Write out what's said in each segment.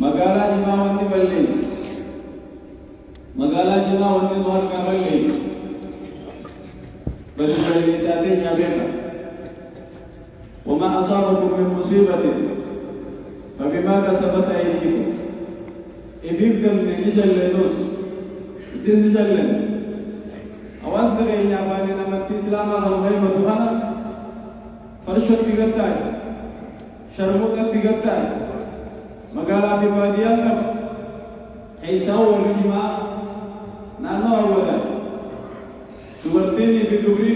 magaalaa jimaa wanti balleessi magaalaa jimaa wanti nu harkaa balleessi basi balleessaatii nyaabeeka وما أصابكم من مصيبة فبما كسبت أيديكم إبيكم نجل لنوس نجل أواز دغين يا فاني نمت إسلام الله مدوحنا فرشت تغطاي شرموت تغطاي مقالا في باديان كم حيساو والرجماء نانو أولا تبرتيني في دبري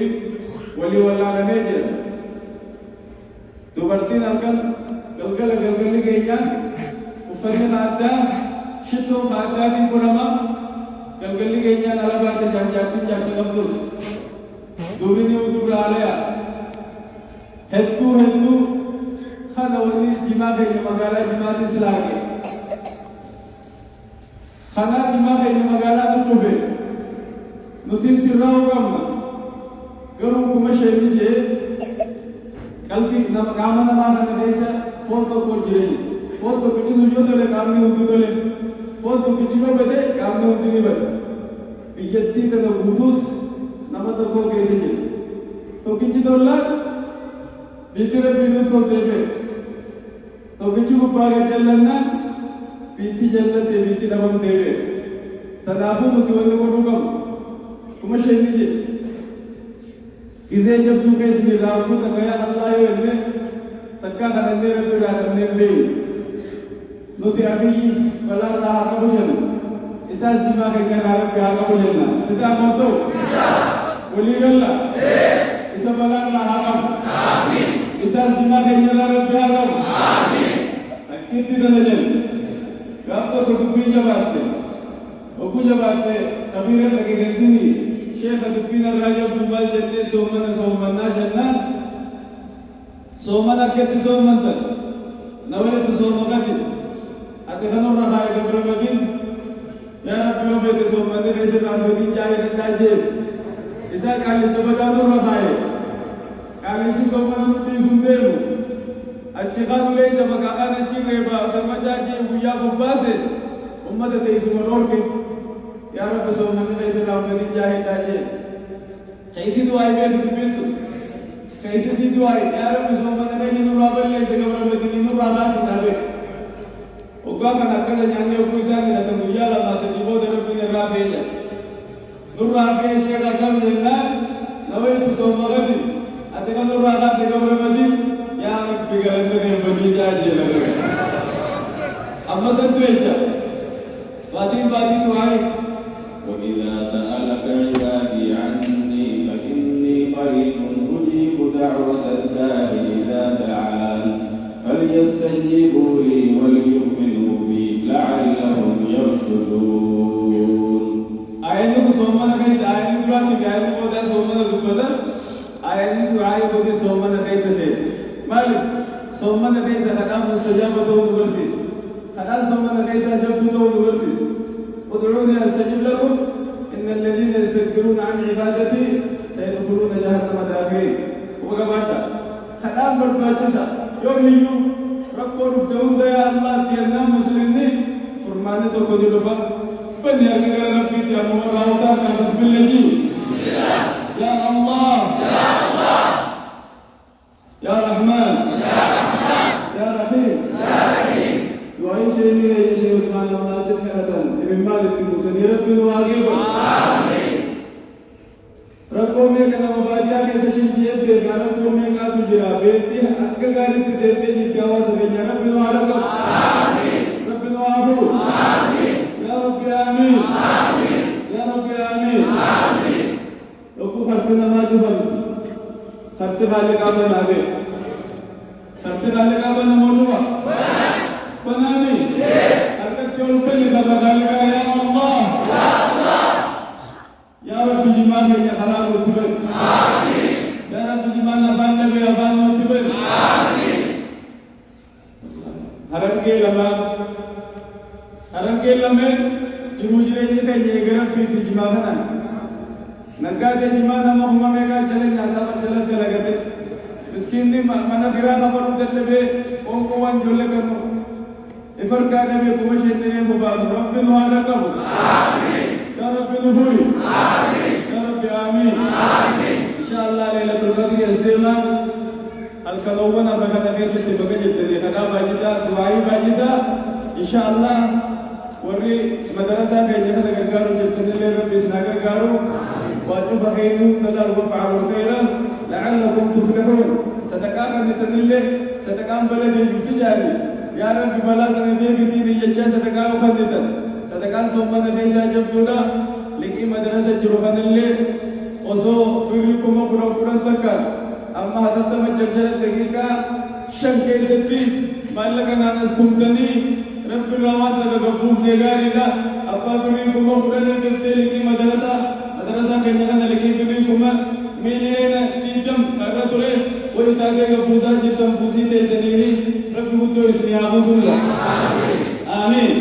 ولي ولا لميجر تبرتين أكل قلقل لقيان وفرن عدا شتو فعدادي برما قلقل لقيان على بات جانجاتين جاكسا قبضوس دوبيني ودوبر عليها هدو خانا ودي جماعي مقالة جماعة سلاكي خانا جماعي مقالة نتوبي نتين سراو قمنا قرم كمشي نجي قلبي نمقامنا معنا نبيسا فوتو کو جري فوتو کچھ جو تلے کام نہیں ہوندی تلے فوتو کچھ میں بدے کام نہیں ہوندی بد بیجتی تے بوتوس نمت کو کیسے جے تو کچھ دولا بیترے بیدو تو دے تو کچھ کو پاگے چلنا بیتی جلتے بیتی نمم دے تنافو متول کو رکم کم شہید جے کسے جب تو کیسے رابطہ تکیا اللہ ہے تكا خدمني ربي رحمني بي نوتي أبيس بلا راح كبوجن إساس دماغ كان عارف كها كبوجننا تدا موتو ولي بلا إسا بلا راح كم إساس دماغ كان عارف كها كم أكيد تدا نجل رابطة كتبين جبارته وكو جبارته كبيرة لكي كنتني شيخ كتبين الراجع بمبال جنة سومنا جنة सोमना केती सोमंत नवले सोमगति अतगनो रहाय गब्रमदिन या रब्बियो बेते सोमंत कैसे रामदिन जाए रखाजे ऐसा काली सबजानो रहाय काली ची सोमन ती सुंदेव अच्छे खाले जब काका ने जी रेबा समझा जी बुया बुब्बा से उम्मत ते इस मरोड़ के या रब सोमन कैसे रामदिन जाए रखाजे कैसी दुआएं बेते तू कैसे सिद्धू आए यार मुसलमान ने नहीं नूराबल ले से गबर में दिन नूराबा से डाले ओका का नक्का जाने को इसा ने तम दुनिया ला से दिबो दर ने राफेल नूराफे से का कम देना नवे तो सो मगदी अते का नूराबा से गबर में दिन या बिगड़ ने बनी जाए लगे अम्मा संतुएजा बातिन दुआई وإذا سألك عبادي عني فإني قريب أجيب دعوة الداع إذا دعان فليستجيبوا لي وليؤمنوا بي لعلهم يرشدون. آية سومنا كيس آية دعاء كآية بودا سومنا دبدا آية دعاء بودي سومنا كيس थे मालूम سومنا كيس هذا مستجاب तो उनवर्सिस هذا سومنا كيس जब तो उनवर्सिस ادعوني استجب لكم ان الذين يستكبرون عن عبادتي سيدخلون جهنم داخلين وقباتا خدام برباچسا يوم يو ركو دون يا الله تينا مسلمين فرمانه تو کو دفا بني اگر ربي يا مولانا بسم الله يا الله يا رحمن يا رحيم وعيشني يا شيخ عثمان مناسب خيرتن ابن مالك المسني ربي واجب آمين ربو में कना मबादिया के सेशन दिए पे रबो में का तुजरा बेटी हक गारित सेते जी क्या आवाज है या रब्बी वालक आमीन रब्बी वाहू आमीन या रब्बी आमीन आमीन या रब्बी आमीन आमीन लोगों खर्च नमाज बंद खर्च वाले का बनावे खर्च वाले का बना मोलुआ बनानी हरकत चोल पे लिखा वाले का या अल्लाह يا رب جمال يا حلال وتبر آمين يا رب جمال أبان نبي أبان وتبر آمين هرم کے لمحے جموجرے جی کا یہ گرم پیتی جماعنا نگا دے جماعنا محمد میں کا چلے جاتا پر چلت لگتے مسکین دی منا گرا خبر ادھر لبے اون کو وان جولے کرنو إفرقا نبيكم الشيطان مبارك رب هذا قبل يا رب نفوي يا رب آمين إن شاء الله ليلة القدر يزدنا الخلوبنا فكذا في ست بقى جبتني خدا باجسا دعائي باجسا إن شاء الله ورّي مدرسة في جنة غرغارو جبتني لرب إسنا غرغارو واجب خيرون تدار وفعلوا خيرا لعلكم تفلحون صدقاء نتنلي صدقاء بلد التجاري يا رب بلا تنبي بسيدي يجا صدقاء وفندتا صدقاء سوما نفيسا جبتونا لكي مدرسة جروفان اللي وصو فريكم وقران تكا أما هذا مجرجر دقيقة شنكي ستي مالك نانس كمتني رب الرحمن تبقوف نگاري لا أبا فريكم وقران جبتي لكي مدرسة كنجان لكي فريكم ميلين تيجم أرطولي ويتاقى بوسا جتم بوسي تيسنيني رب قدو اسمي آبوس الله آمين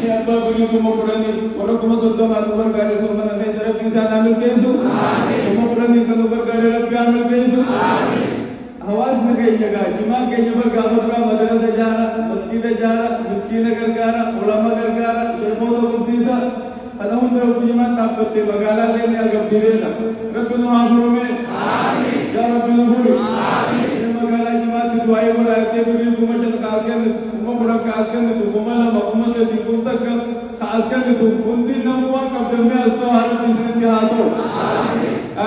يا أبا فريكم وقران وركم صدام أدوبر قاري سومنا فيس رب إنسان عمل كيسو وقران كدوبر قاري رب عمل كيسو आवाज न कहीं जगह जुमा के जबर गावत का मदरसा जा रहा मस्जिद जा रहा मिस्कीन कर रहा उलमा कर रहा शेखों को कुसीसा अल्लाह ने जुमा ताकते बगाला लेने अगर दिवेगा रब्बना आखिर में आमीन या रब्बना हुल आमीन ये बगाला जुमा की दुआएं बुलाते बिल्कुल कुमशन खास कर कुमबड़ा खास कर तो कुमला मकुम से दिकुन तक खास कर तो कुंदी न हुआ कब में अस्तो हर किसी के हाथों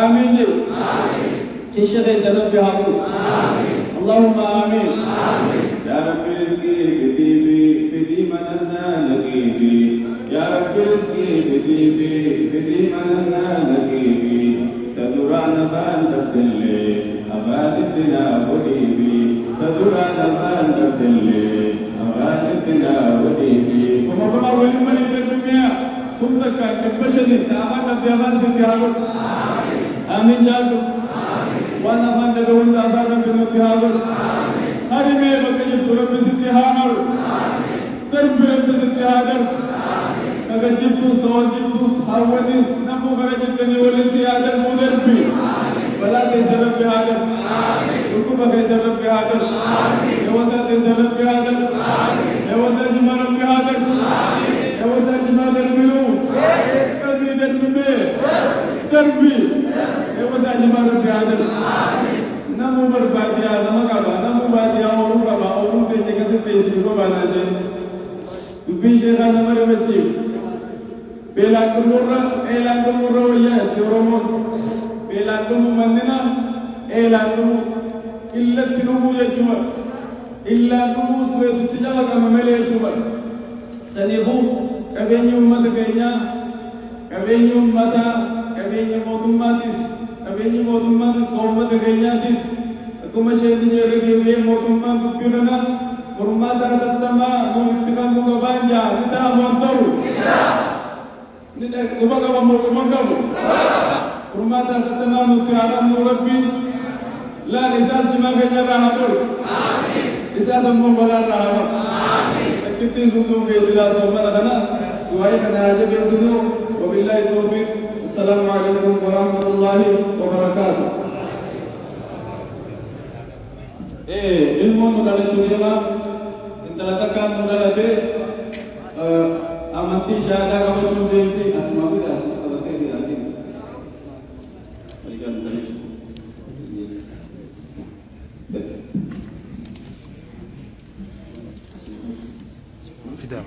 आमीन आमीन जी आमीन الشيخ يتنبه بحقه اللهم آمين يا رب رزقي بدي مننا نقيبي يا رب رزقي بدي مننا نقيبي تدرانا فان تبدلي أفادتنا وديبي تدرانا فان تبدلي أفادتنا وديبي كما قلنا ولمن الدنيا كنت كبشر تعبان بيابان ستيارو آمين جاكو وانا فان تدون تأثار ربنا تهاجر هذه مية بكي تربي ستهاجر تربي ربي ستهاجر أجل جبتو صور جبتو حاولي نمو غير جبتني ولن سيهاجر مدربي بلا تيسر ربي هاجر ركوبة تيسر ربي هاجر يوسا تيسر ربي هاجر يوسا جمع ربي هاجر يوسا جمع دربيلو تربي دربي يوسا جمع ربي هاجر نمو برباديا نمكابا نمو باديا ورقابا ورقابا تيجي تيسي ربانا جي دبي شيخا نمر بچي بيلاكمورا ويا تورمون بيلاكمو مندنا إلاكمو إلا تنمو يجوا إلا كمو تجالا كمل يجوا سنيبو كبيني أمة كينيا كبيني أمة كبيني موتوماتيس قومة كينياتيس كما شهدني رجيم موتومات كيرنا فرما ترتما نوتكم مغبانجا نتا مونتو نتا كبغا موتومانغا فرما ترتما نوتيارا نوربي لا لسان جما كجرا هادور آمين لسان مو بلا رحمة آمين كتي سودو بيسلا سوما لنا دعاء كنا جب سودو وبالله التوفيق السلام عليكم ورحمة الله وبركاته ilmu nudala chudema intalata kan nudala te amati syada kamu chudemti asma bida asma tabate di lagi berikan Fidam.